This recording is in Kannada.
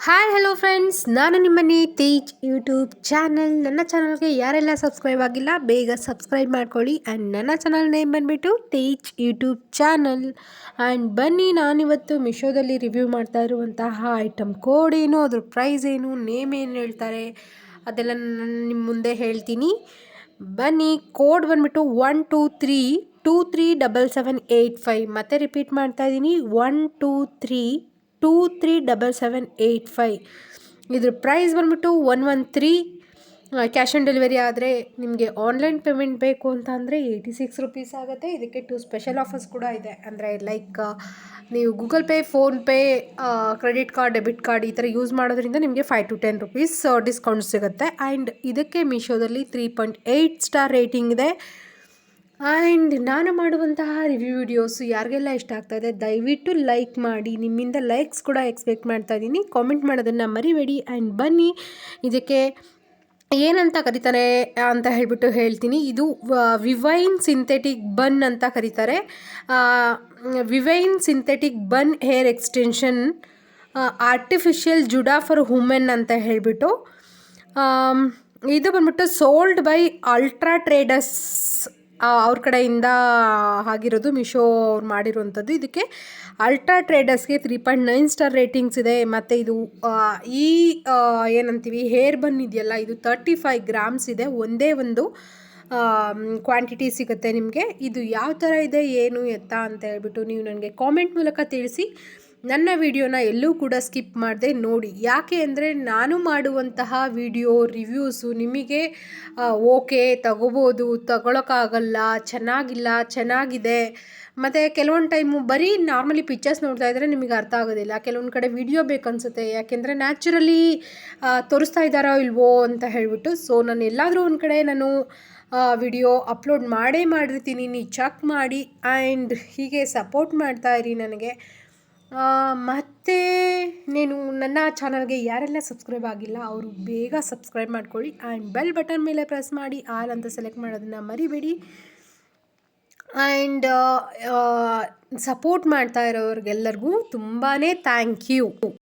ಹಾಯ್ ಹಲೋ ಫ್ರೆಂಡ್ಸ್, ನಾನು ನಿಮ್ಮನೆ ತೇಜ್ ಯೂಟ್ಯೂಬ್ ಚಾನಲ್. ನನ್ನ ಚಾನಲ್ಗೆ ಯಾರೆಲ್ಲ ಸಬ್ಸ್ಕ್ರೈಬ್ ಆಗಿಲ್ಲ ಬೇಗ ಸಬ್ಸ್ಕ್ರೈಬ್ ಮಾಡ್ಕೊಳ್ಳಿ. ಆ್ಯಂಡ್ ನನ್ನ ಚಾನಲ್ ನೇಮ್ ಬಂದುಬಿಟ್ಟು ತೇಜ್ ಯೂಟ್ಯೂಬ್ ಚಾನಲ್. ಆ್ಯಂಡ್ ಬನ್ನಿ, ನಾನಿವತ್ತು ಮಿಶೋದಲ್ಲಿ ರಿವ್ಯೂ ಮಾಡ್ತಾ ಇರುವಂತಹ ಐಟಮ್ ಕೋಡ್ ಏನು, ಅದ್ರ ಪ್ರೈಸ್ ಏನು, ನೇಮ್ ಏನು ಹೇಳ್ತಾರೆ ಅದೆಲ್ಲ ನಾನು ನಿಮ್ಮ ಮುಂದೆ ಹೇಳ್ತೀನಿ. ಬನ್ನಿ. ಕೋಡ್ ಬಂದುಬಿಟ್ಟು 123237785. ಮತ್ತೆ ರಿಪೀಟ್ ಮಾಡ್ತಾ ಇದ್ದೀನಿ, 123237785. ಇದ್ರ ಪ್ರೈಸ್ ಬಂದ್ಬಿಟ್ಟು 113. ಕ್ಯಾಶ್ ಆನ್ ಡೆಲಿವರಿ ಆದರೆ ನಿಮಗೆ ಆನ್ಲೈನ್ ಪೇಮೆಂಟ್ ಬೇಕು ಅಂತ ಅಂದರೆ 86 ರುಪೀಸ್ ಆಗುತ್ತೆ. ಇದಕ್ಕೆ 2 ಸ್ಪೆಷಲ್ ಆಫರ್ಸ್ ಕೂಡ ಇದೆ. ಅಂದರೆ ಲೈಕ್ ನೀವು Google pay, PhonePe, credit card, debit card ಈ ಥರ ಯೂಸ್ ಮಾಡೋದ್ರಿಂದ ನಿಮಗೆ 5 to 10 ರುಪೀಸ್ ಡಿಸ್ಕೌಂಟ್ ಸಿಗುತ್ತೆ. ಆ್ಯಂಡ್ ಇದಕ್ಕೆ ಮೀಶೋದಲ್ಲಿ 3.8 ಸ್ಟಾರ್ ರೇಟಿಂಗ್ ಇದೆ. ಆ್ಯಂಡ್ ನಾನು ಮಾಡುವಂತಹ ರಿವ್ಯೂ ವಿಡಿಯೋಸು ಯಾರಿಗೆಲ್ಲ ಇಷ್ಟ ಆಗ್ತಾಯಿದೆ ದಯವಿಟ್ಟು ಲೈಕ್ ಮಾಡಿ. ನಿಮ್ಮಿಂದ ಲೈಕ್ಸ್ ಕೂಡ ಎಕ್ಸ್ಪೆಕ್ಟ್ ಮಾಡ್ತಾ ಇದ್ದೀನಿ. ಕಾಮೆಂಟ್ ಮಾಡೋದನ್ನು ಮರಿಬೇಡಿ. ಆ್ಯಂಡ್ ಬನ್ನಿ, ಇದಕ್ಕೆ ಏನಂತ ಕರೀತಾರೆ ಅಂತ ಹೇಳ್ಬಿಟ್ಟು ಹೇಳ್ತೀನಿ. ಇದು ವಿವೈನ್ ಸಿಂಥೆಟಿಕ್ ಬನ್ ಅಂತ ಕರೀತಾರೆ. ವಿವೈನ್ synthetic bun hair extension artificial juda for women ಅಂತ ಹೇಳಿಬಿಟ್ಟು ಇದು ಬಂದ್ಬಿಟ್ಟು ಸೋಲ್ಡ್ ಬೈ ಅಲ್ಟ್ರಾ ಟ್ರೇಡರ್ಸ್ ಅವ್ರ ಕಡೆಯಿಂದ ಆಗಿರೋದು. ಮಿಶೋ ಅವ್ರು ಮಾಡಿರುವಂಥದ್ದು. ಇದಕ್ಕೆ ಅಲ್ಟ್ರಾ ಟ್ರೇಡರ್ಸ್ಗೆ 3.9 ಸ್ಟಾರ್ ರೇಟಿಂಗ್ಸ್ ಇದೆ. ಮತ್ತು ಇದು ಏನಂತೀವಿ ಹೇರ್ ಬನ್ ಇದೆಯಲ್ಲ, ಇದು 35 ಗ್ರಾಮ್ಸ್ ಇದೆ. ಒಂದೇ ಒಂದು ಕ್ವಾಂಟಿಟಿ ಸಿಗುತ್ತೆ ನಿಮಗೆ. ಇದು ಯಾವ ಥರ ಇದೆ, ಏನು ಎತ್ತ ಅಂತ ಹೇಳ್ಬಿಟ್ಟು ನೀವು ನನಗೆ ಕಾಮೆಂಟ್ ಮೂಲಕ ತಿಳಿಸಿ. ನನ್ನ ವಿಡಿಯೋನ ಎಲ್ಲೂ ಕೂಡ ಸ್ಕಿಪ್ ಮಾಡದೆ ನೋಡಿ. ಯಾಕೆ ಅಂದರೆ ನಾನು ಮಾಡುವಂತಹ ವಿಡಿಯೋ ರಿವ್ಯೂಸು ನಿಮಗೆ ಓಕೆ ತಗೋಬೋದು, ತಗೊಳಕ್ಕಾಗಲ್ಲ, ಚೆನ್ನಾಗಿಲ್ಲ, ಚೆನ್ನಾಗಿದೆ. ಮತ್ತು ಕೆಲವೊಂದು ಟೈಮು ಬರೀ ನಾರ್ಮಲಿ ಪಿಕ್ಚರ್ಸ್ ನೋಡ್ತಾ ಇದ್ದರೆ ನಿಮಗೆ ಅರ್ಥ ಆಗೋದಿಲ್ಲ. ಕೆಲವೊಂದು ಕಡೆ ವಿಡಿಯೋ ಬೇಕನ್ಸುತ್ತೆ, ಯಾಕೆಂದರೆ ನ್ಯಾಚುರಲಿ ತೋರಿಸ್ತಾ ಇದ್ದಾರೋ ಇಲ್ವೋ ಅಂತ ಹೇಳ್ಬಿಟ್ಟು. ಸೊ ನಾನು ಎಲ್ಲಾದರೂ ಒಂದು ಕಡೆ ನಾನು ವಿಡಿಯೋ ಅಪ್ಲೋಡ್ ಮಾಡಿರ್ತೀನಿ. ನೀವು ಚೆಕ್ ಮಾಡಿ. ಆ್ಯಂಡ್ ಹೀಗೆ ಸಪೋರ್ಟ್ ಮಾಡ್ತಾ ಇರಿ ನನಗೆ. ಮತ್ತು ನಾನು ನನ್ನ ಚಾನಲ್ಗೆ ಯಾರೆಲ್ಲ ಸಬ್ಸ್ಕ್ರೈಬ್ ಆಗಿಲ್ಲ ಅವರು ಬೇಗ ಸಬ್ಸ್ಕ್ರೈಬ್ ಮಾಡ್ಕೊಳ್ಳಿ. ಆ್ಯಂಡ್ ಬೆಲ್ ಬಟನ್ ಮೇಲೆ ಪ್ರೆಸ್ ಮಾಡಿ ಆಲ್ ಅಂತ ಸೆಲೆಕ್ಟ್ ಮಾಡೋದನ್ನು ಮರಿಬೇಡಿ. ಆ್ಯಂಡ್ ಸಪೋರ್ಟ್ ಮಾಡ್ತಾ ಇರೋರಿಗೆಲ್ಲರಿಗೂ ತುಂಬಾ ಥ್ಯಾಂಕ್ ಯು.